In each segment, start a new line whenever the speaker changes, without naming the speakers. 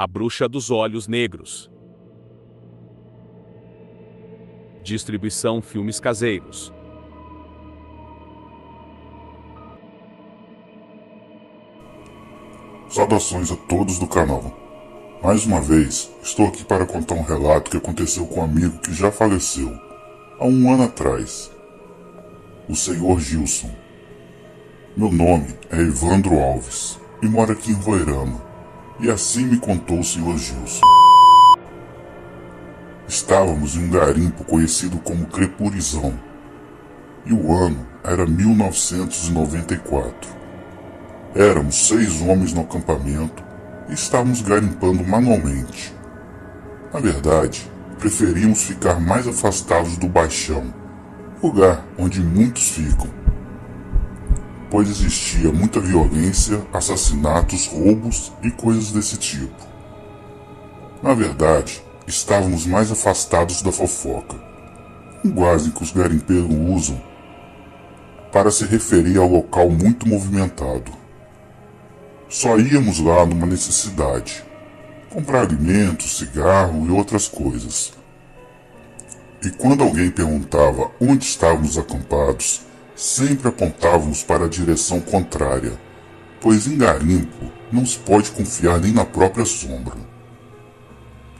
A Bruxa dos Olhos Negros. Distribuição Filmes Caseiros.
Saudações a todos do canal. Mais uma vez, estou aqui para contar um relato que aconteceu com um amigo que já faleceu, há um ano atrás. O Senhor Gilson. Meu nome é Evandro Alves e moro aqui em Roraima, e assim me contou o Senhor Gilson. Estávamos em um garimpo conhecido como Crepurizão, e o ano era 1994. Éramos 6 homens no acampamento e estávamos garimpando manualmente. Na verdade, preferíamos ficar mais afastados do baixão, lugar onde muitos ficam, pois existia muita violência, assassinatos, roubos e coisas desse tipo. Na verdade, estávamos mais afastados da fofoca, linguagem que os garimpeiros usam para se referir ao local muito movimentado. Só íamos lá numa necessidade, comprar alimentos, cigarro e outras coisas. E quando alguém perguntava onde estávamos acampados, sempre apontávamos para a direção contrária, pois em garimpo não se pode confiar nem na própria sombra.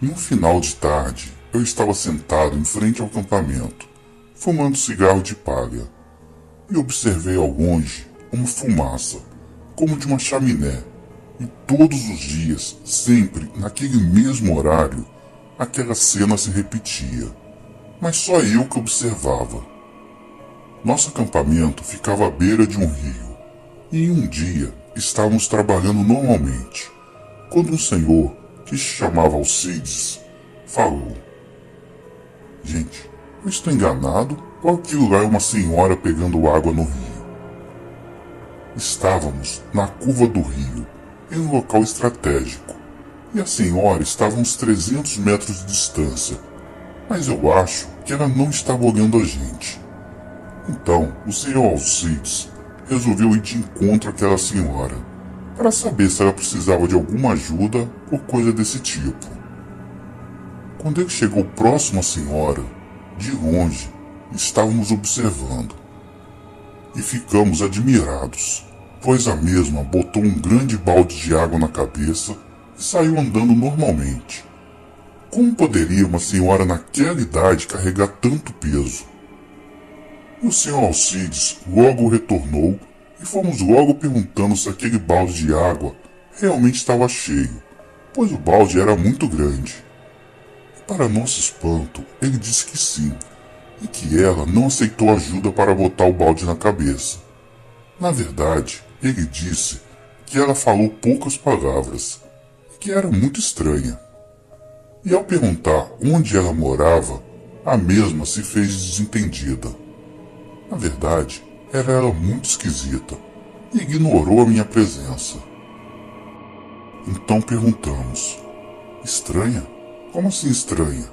Em um final de tarde, eu estava sentado em frente ao acampamento, fumando cigarro de palha, e observei ao longe uma fumaça, como de uma chaminé, e todos os dias, sempre naquele mesmo horário, aquela cena se repetia, mas só eu que observava. Nosso acampamento ficava à beira de um rio, e em um dia estávamos trabalhando normalmente, quando um senhor, que se chamava Alcides, falou: "Gente, eu estou enganado ou aquilo lá é uma senhora pegando água no rio?" Estávamos na curva do rio, em um local estratégico, e a senhora estava a uns 300 metros de distância, mas eu acho que ela não estava olhando a gente. Então, o senhor Alcides resolveu ir de encontro àquela senhora, para saber se ela precisava de alguma ajuda ou coisa desse tipo. Quando ele chegou próximo à senhora, de longe, estávamos observando. E ficamos admirados, pois a mesma botou um grande balde de água na cabeça e saiu andando normalmente. Como poderia uma senhora naquela idade carregar tanto peso? E o senhor Alcides logo retornou e fomos logo perguntando se aquele balde de água realmente estava cheio, pois o balde era muito grande. E para nosso espanto, ele disse que sim, e que ela não aceitou ajuda para botar o balde na cabeça. Na verdade, ele disse que ela falou poucas palavras e que era muito estranha. E ao perguntar onde ela morava, a mesma se fez desentendida. Na verdade, ela era muito esquisita e ignorou a minha presença. Então perguntamos: "Estranha? Como assim estranha?"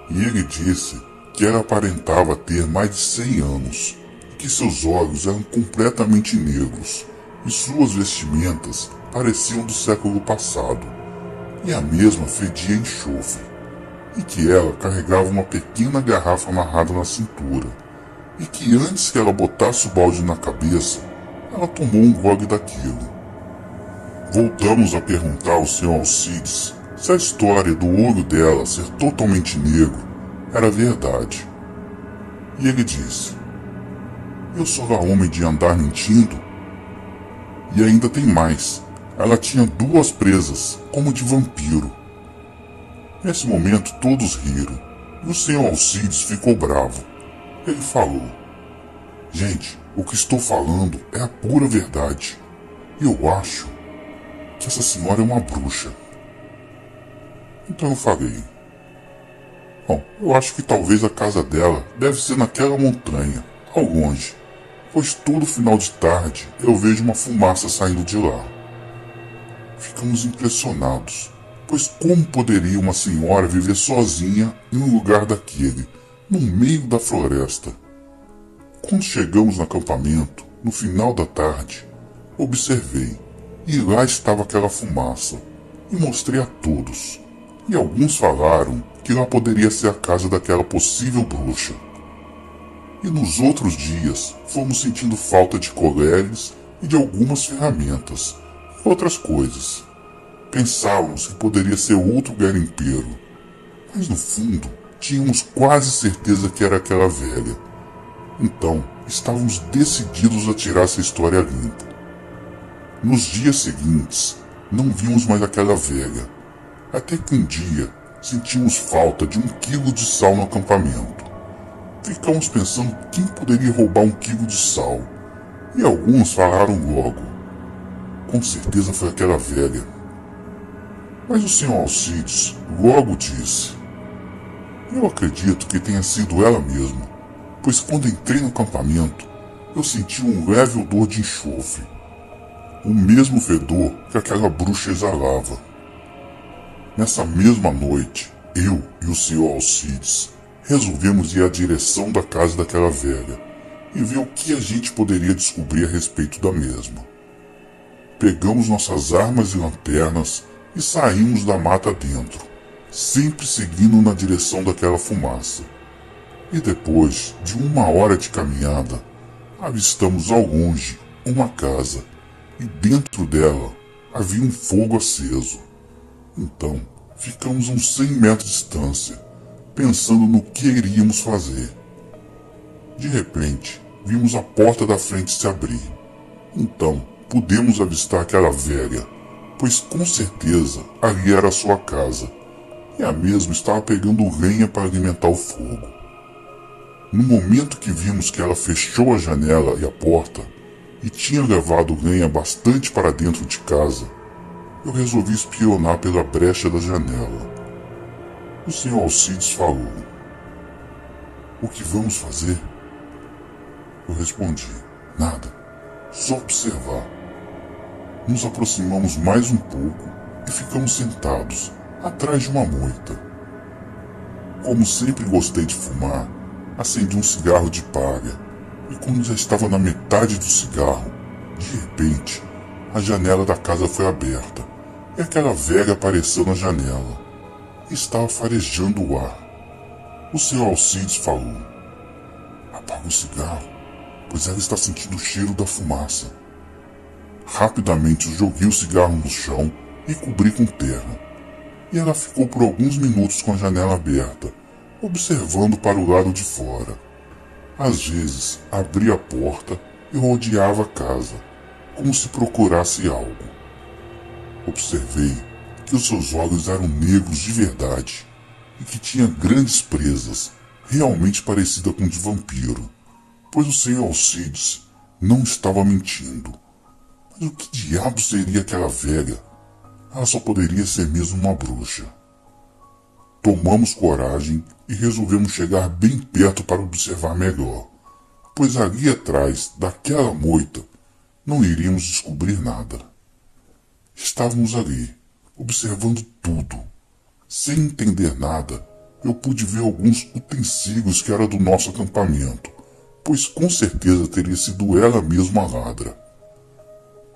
E ele disse que ela aparentava ter mais de 100 anos, e que seus olhos eram completamente negros, e suas vestimentas pareciam do século passado, e a mesma fedia enxofre, e que ela carregava uma pequena garrafa amarrada na cintura, e que antes que ela botasse o balde na cabeça, ela tomou um gole daquilo. Voltamos a perguntar ao Sr. Alcides se a história do olho dela ser totalmente negro era verdade. E ele disse: "Eu sou lá homem de andar mentindo?" E ainda tem mais, ela tinha 2 presas, como de vampiro. Nesse momento todos riram, e o Sr. Alcides ficou bravo. Ele falou: "Gente, o que estou falando é a pura verdade. E eu acho que essa senhora é uma bruxa." Então eu falei: "Bom, eu acho que talvez a casa dela deve ser naquela montanha, ao longe, pois todo final de tarde eu vejo uma fumaça saindo de lá." Ficamos impressionados, pois como poderia uma senhora viver sozinha em um lugar daquele, no meio da floresta? Quando chegamos no acampamento, no final da tarde, observei, e lá estava aquela fumaça, e mostrei a todos. E alguns falaram que lá poderia ser a casa daquela possível bruxa. E nos outros dias fomos sentindo falta de coleres e de algumas ferramentas e outras coisas. Pensávamos que poderia ser outro garimpeiro, mas no fundo tínhamos quase certeza que era aquela velha. Então estávamos decididos a tirar essa história limpa. Nos dias seguintes não vimos mais aquela velha, até que um dia sentimos falta de 1 quilo de sal no acampamento. Ficamos pensando quem poderia roubar 1 quilo de sal, e alguns falaram logo. Com certeza foi aquela velha. Mas o Sr. Alcides logo disse: eu acredito que tenha sido ela mesma, pois quando entrei no acampamento, eu senti um leve odor de enxofre, o mesmo fedor que aquela bruxa exalava. Nessa mesma noite, eu e o Sr. Alcides resolvemos ir à direção da casa daquela velha e ver o que a gente poderia descobrir a respeito da mesma. Pegamos nossas armas e lanternas e saímos da mata dentro, sempre seguindo na direção daquela fumaça. E depois de 1 hora de caminhada, avistamos ao longe uma casa, e dentro dela havia um fogo aceso. Então, ficamos a uns 100 metros de distância, pensando no que iríamos fazer. De repente, vimos a porta da frente se abrir. Então, pudemos avistar aquela velha, pois com certeza ali era a sua casa, e a mesma estava pegando lenha para alimentar o fogo. No momento que vimos que ela fechou a janela e a porta, e tinha levado lenha bastante para dentro de casa, eu resolvi espionar pela brecha da janela. O Sr. Alcides falou: o que vamos fazer? Eu respondi: nada, só observar. Nos aproximamos mais um pouco e ficamos sentados, atrás de uma moita. Como sempre gostei de fumar, acendi um cigarro de palha, e quando já estava na metade do cigarro, de repente, a janela da casa foi aberta, e aquela velha apareceu na janela. Estava farejando o ar. O Sr. Alcides falou: apaga o cigarro, pois ela está sentindo o cheiro da fumaça. Rapidamente eu joguei o cigarro no chão e cobri com terra. E ela ficou por alguns minutos com a janela aberta, observando para o lado de fora. Às vezes abria a porta e rodeava a casa, como se procurasse algo. Observei que os seus olhos eram negros de verdade e que tinha grandes presas, realmente parecida com de vampiro, pois o Sr. Alcides não estava mentindo. Mas o que diabo seria aquela velha? Ela só poderia ser mesmo uma bruxa. Tomamos coragem e resolvemos chegar bem perto para observar melhor, pois ali atrás daquela moita não iríamos descobrir nada. Estávamos ali, observando tudo. Sem entender nada, eu pude ver alguns utensílios que eram do nosso acampamento, pois com certeza teria sido ela mesma a ladra.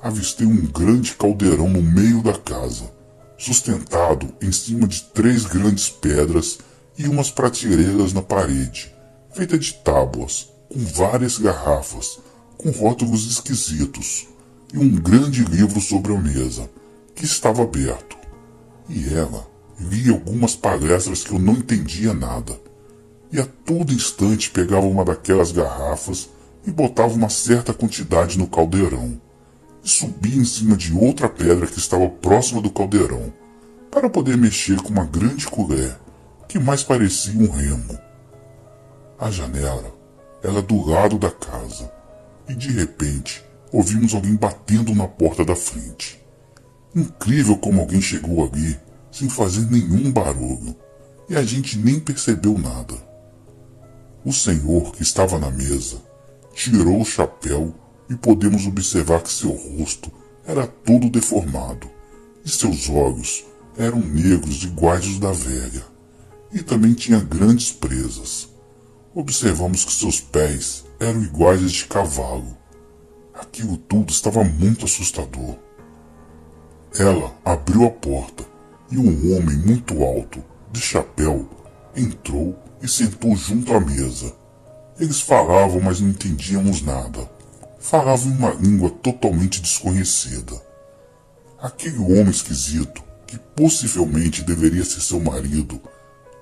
Avistei um grande caldeirão no meio da casa, sustentado em cima de 3 grandes pedras e umas prateleiras na parede, feita de tábuas, com várias garrafas, com rótulos esquisitos, e um grande livro sobre a mesa, que estava aberto. E ela lia algumas palestras que eu não entendia nada, e a todo instante pegava uma daquelas garrafas e botava uma certa quantidade no caldeirão, e subia em cima de outra pedra que estava próxima do caldeirão, para poder mexer com uma grande colher, que mais parecia um remo. A janela era do lado da casa, e de repente ouvimos alguém batendo na porta da frente. Incrível como alguém chegou ali sem fazer nenhum barulho, e a gente nem percebeu nada. O senhor que estava na mesa tirou o chapéu e podemos observar que seu rosto era todo deformado e seus olhos eram negros iguais aos da velha, e também tinha grandes presas. Observamos que seus pés eram iguais aos de cavalo. Aquilo tudo estava muito assustador. Ela abriu a porta e um homem muito alto, de chapéu, entrou e sentou junto à mesa. Eles falavam, mas não entendíamos nada. Falavam em uma língua totalmente desconhecida. Aquele homem esquisito, que possivelmente deveria ser seu marido,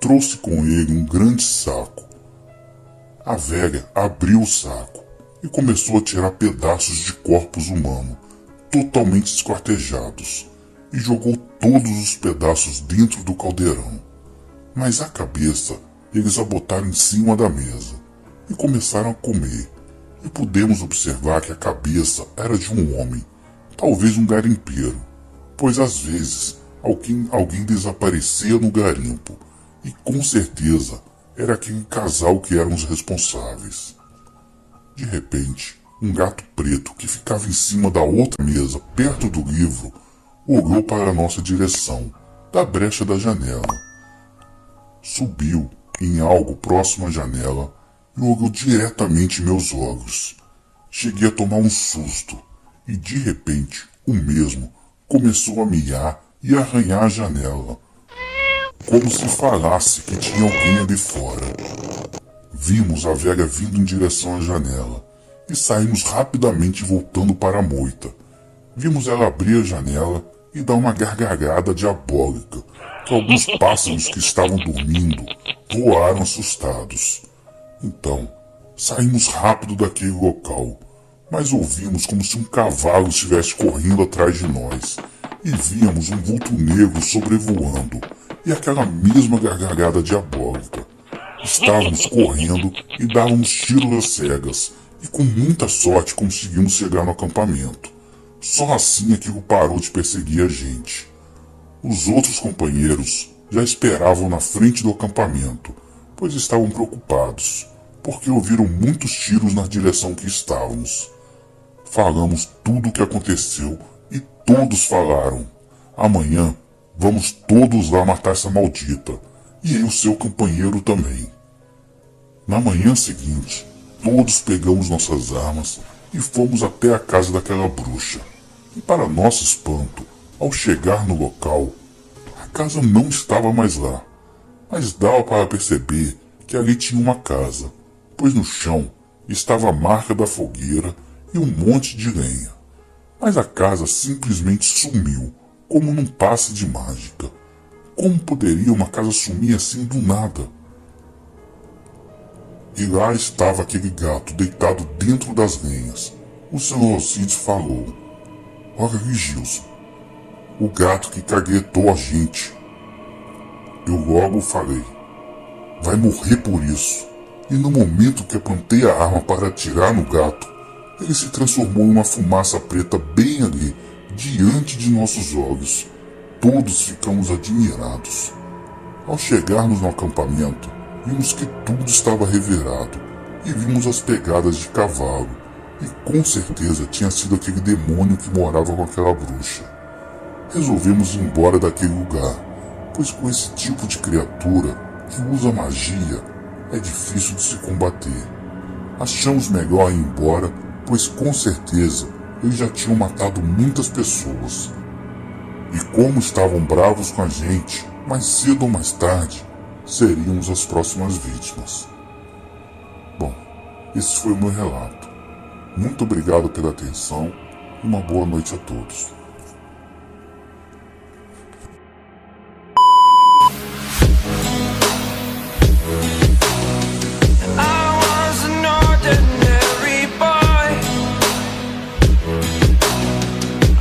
trouxe com ele um grande saco. A velha abriu o saco e começou a tirar pedaços de corpos humanos, totalmente esquartejados, e jogou todos os pedaços dentro do caldeirão. Mas a cabeça eles a botaram em cima da mesa e começaram a comer, e pudemos observar que a cabeça era de um homem, talvez um garimpeiro, pois às vezes alguém desaparecia no garimpo, e com certeza era aquele casal que eram os responsáveis. De repente, um gato preto que ficava em cima da outra mesa, perto do livro, olhou para a nossa direção, da brecha da janela. Subiu em algo próximo à janela e olhou diretamente em meus olhos. Cheguei a tomar um susto e de repente o mesmo começou a miar e arranhar a janela, como se falasse que tinha alguém ali fora. Vimos a velha vindo em direção à janela e saímos rapidamente voltando para a moita. Vimos ela abrir a janela e dar uma gargalhada diabólica, que alguns pássaros que estavam dormindo voaram assustados. Então, saímos rápido daquele local, mas ouvimos como se um cavalo estivesse correndo atrás de nós, e víamos um vulto negro sobrevoando, e aquela mesma gargalhada diabólica. Estávamos correndo e dávamos tiros às cegas, e com muita sorte conseguimos chegar no acampamento. Só assim aquilo parou de perseguir a gente. Os outros companheiros já esperavam na frente do acampamento, pois estavam preocupados, porque ouviram muitos tiros na direção que estávamos. Falamos tudo o que aconteceu e todos falaram: amanhã vamos todos lá matar essa maldita, e eu, seu companheiro, também. Na manhã seguinte, todos pegamos nossas armas e fomos até a casa daquela bruxa. E para nosso espanto, ao chegar no local, a casa não estava mais lá, mas dava para perceber que ali tinha uma casa, pois no chão estava a marca da fogueira e um monte de lenha. Mas a casa simplesmente sumiu, como num passe de mágica. Como poderia uma casa sumir assim do nada? E lá estava aquele gato deitado dentro das lenhas. O Sr. Alcides falou: olha ali, Gilson, o gato que caguetou a gente. Eu logo falei: vai morrer por isso. E no momento que apontei a arma para atirar no gato, ele se transformou em uma fumaça preta bem ali, diante de nossos olhos. Todos ficamos admirados. Ao chegarmos no acampamento, vimos que tudo estava revirado e vimos as pegadas de cavalo, e com certeza tinha sido aquele demônio que morava com aquela bruxa. Resolvemos ir embora daquele lugar, pois com esse tipo de criatura que usa magia é difícil de se combater. Achamos melhor ir embora, pois com certeza eles já tinham matado muitas pessoas. E como estavam bravos com a gente, mais cedo ou mais tarde, seríamos as próximas vítimas. Bom, esse foi o meu relato. Muito obrigado pela atenção e uma boa noite a todos.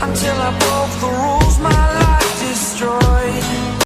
Until I broke the rules, my